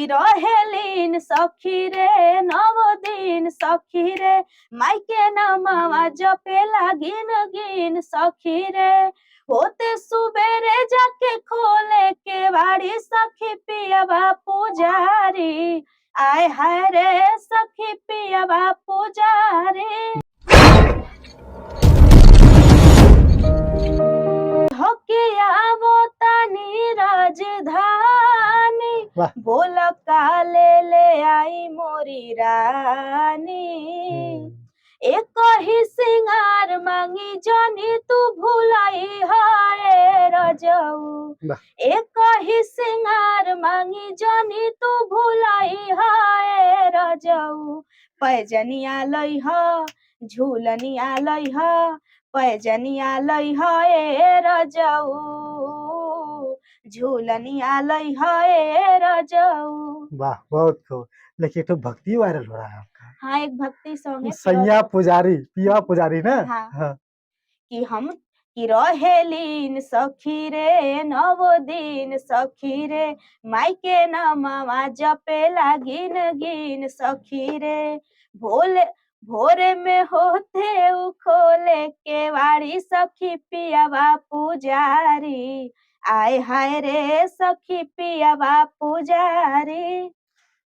कि रहेलीन सखी रे 9 दिन सखी रे मायके नमवा जपे लागिन गिन सखी रे होते सुबेरे जाके खोले के बाड़ी सखी पियवा पुजारी आय हाय रे सखी पियवा पुजारी होके आवो तानी राजधानी वाह बोल काले ले आई मोरी रानी एक ही सिंगार मांगी जानी तू भुलाई हाय रजऊ वाह एक ही सिंगार मांगी जानी तू भुलाई हाय रजऊ पैजनिया लई ह झूलनिया लई ह पैजनिया लई ह ए रजऊ झूलनिया लई ह ए रजऊ। वाह बहुत खूब। लेकिन तो भक्ति वायरल हो रहा है आपका। हाँ एक भक्ति सॉन्ग है सैया पुजारी पिया पुजारी ना। हाँ हाँ कि हम कि रहेलीन सखी रे 9 दिन सखी रे मायके नमवा जपे लागिन गिन सखी रे भोले भोरे में होते उ खोले के वाड़ी सखी पियवा पुजारी आय हाय रे सखी पियवा पुजारी।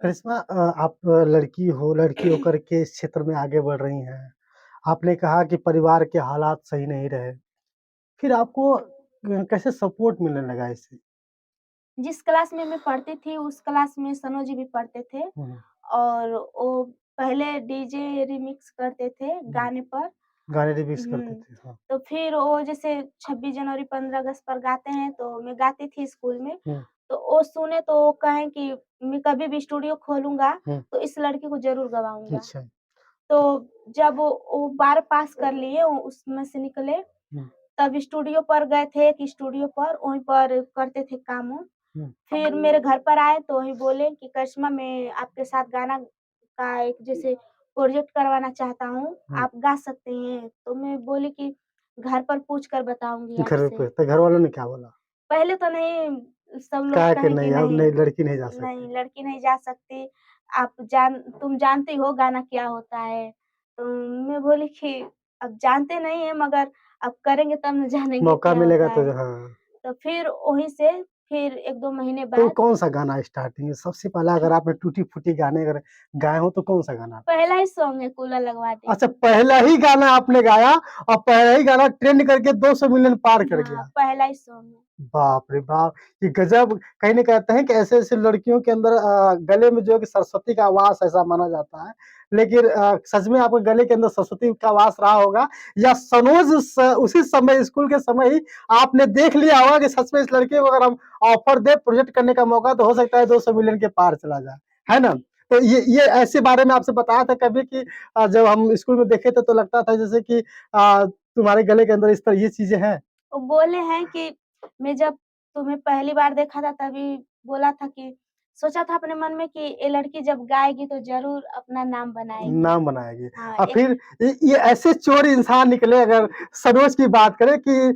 करिश्मा आप लड़की हो, लड़की होकर के इस क्षेत्र में आगे बढ़ रही हैं। आपने कहा कि परिवार के हालात सही नहीं रहे, फिर आपको कैसे सपोर्ट मिलने लगा इससे? जिस क्लास में मैं पढ़ती थी उस क्लास में सनोज जी भी पढ़ते थे हुँ, और वो पहले डीजे रिमिक्स करते थे हुँ, गाने पर। गाने रिमिक्स करते हुँ, थे। हाँ, तो फिर वो जैसे 26 जनवरी 15 अगस्त पर गाते हैं तो मैं गाती थी स्कूल में, हुँ, तो वो सुने तो वो कहें कि मैं कभी भी स्टूडियो खोलूँगा हुँ, तो इस लड़की को ज़रूर गवाऊँगा। अच्छा। तो जब वो 12 पास कर लिए वो उसमें से निकले, हुँ, तब स्टूडियो पर गए थे एक स्टूडियो पर, वहीं पर करते थे काम वो। हुँ, फिर मेरे घर पर आए तो वही बोले कि करिश्मा मैं आपके साथ गाना का एक जैसे प्रोजेक्ट करवाना चाहता हूँ, हुँ। आप गा सकती हैं? तो मैं बोली कि घर पर पूछ कर बताऊँगी घर आपसे। पे तो घर वालों ने क्या बोला? पहले तो नहीं सब लोग कहा कि कहें कि नहीं अब नहीं, नहीं लड़की नहीं जा सकती। नहीं लड़की नहीं जा सकती, तुम जानती हो गाना क्या होता है? तो मैं बोली कि अब जानते नहीं हैं मगर अब करेंगे तब न जानेंगे मौका क्या मिलेगा होता तो है। हाँ। तो फिर वहीं से फिर 1-2 महीने तो बाद कौन-सा गाना स्टार्टिंग में सबसे पहला अगर आपने टूटी-फूटी गाने अगर गाए हो तो कौन-सा गाना? पहला ही सॉन्ग है कूलर लगवा दे। अच्छा पहला ही गाना आपने गाया और पहला ही गाना ट्रेंड करके 200 मिलियन पार कर हाँ, गया। पहला ही सॉन्ग है। बाप रे बाप! ये गज़ब कहीं न कहते हैं कि ऐसे-ऐसे लड़कियों के अंदर गले में जो है कि सरस्वती का वास ऐसा माना जाता है। लेकिन सच में आपके गले के अंदर सरस्वती का वास रहा होगा या सनोज उसी समय स्कूल के समय ही आपने देख लिया होगा कि सच में इस लड़के को अगर हम ऑफ़र दें प्रोजेक्ट करने का मौका तो हो सकता है 200 मिलियन के पार चला जाए। है ना? तो ये ऐसे बारे में आपसे बताया था कभी कि जब हम स्कूल में देखे थे तो लगता था जैसे कि तुम्हारे गले के अंदर इस तरह ये चीज़ें हैं। वो बोले हैं कि मैं जब तुम्हें पहली बार देखा था तभी बोला था कि सोचा था अपने मन में कि ये लड़की जब गाएगी तो ज़रूर अपना नाम बनाएगी। नाम बनाएगी। हाँ, और एक फिर ये ऐसे चोर इंसान निकले अगर सरोज की बात करें कि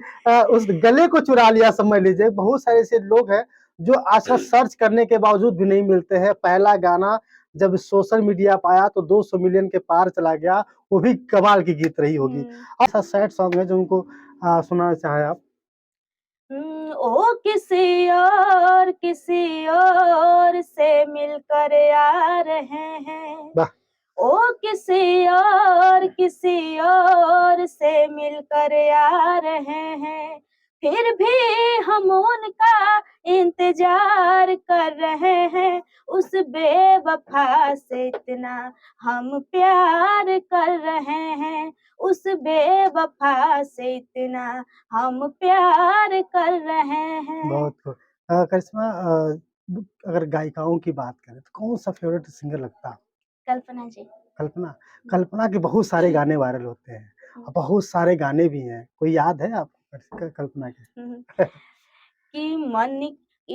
उस गले को चुरा लिया समझ लीजिए। बहुत सारे ऐसे लोग हैं जो आजकल सर्च करने के बावजूद भी नहीं मिलते हैं। पहला गाना जब सोशल मीडिया पे आया तो 200 मिलियन के पार चला गया, वो भी कमाल की गीत रही होगी। हुँ। ऐसा सैड सॉन्ग है जो उनको सुनाना चाहें आप? ओ किसी और से मिलकर आ रहे हैं। वाह! ओ किसी और से मिलकर आ रहे हैं, फिर भी हम उनका इंतजार कर रहे हैं, उस बेवफा से इतना हम प्यार कर रहे हैं, उस बेवफा से इतना हम प्यार कर रहे हैं। बहुत खूब। करिश्मा अगर गायिकाओं की बात करें तो कौन-सा फ़ेवरेट सिंगर लगता है? कल्पना जी। कल्पना, कल्पना के बहुत सारे गाने वायरल होते हैं हुँ, और बहुत सारे गाने भी हैं। कोई याद है आपको कल्पना के? हुँ। कि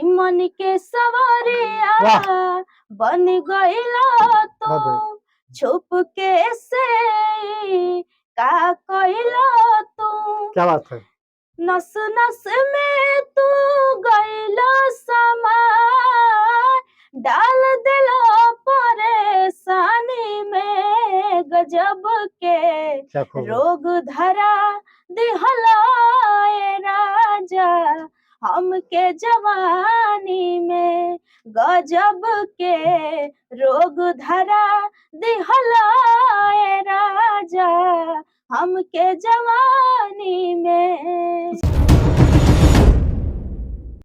मन के सवरिया वाह! बन गइला बहुत बढ़िया। तू छुपके से का कइला तू क्या बात है! नस नस में तू गइला समा डाल गजब के क्या खूब है। रोग धरा दिहलाए राजा हमके जवानी में गजब के रोग धरा दिहलाए राजा हमके जवानी में।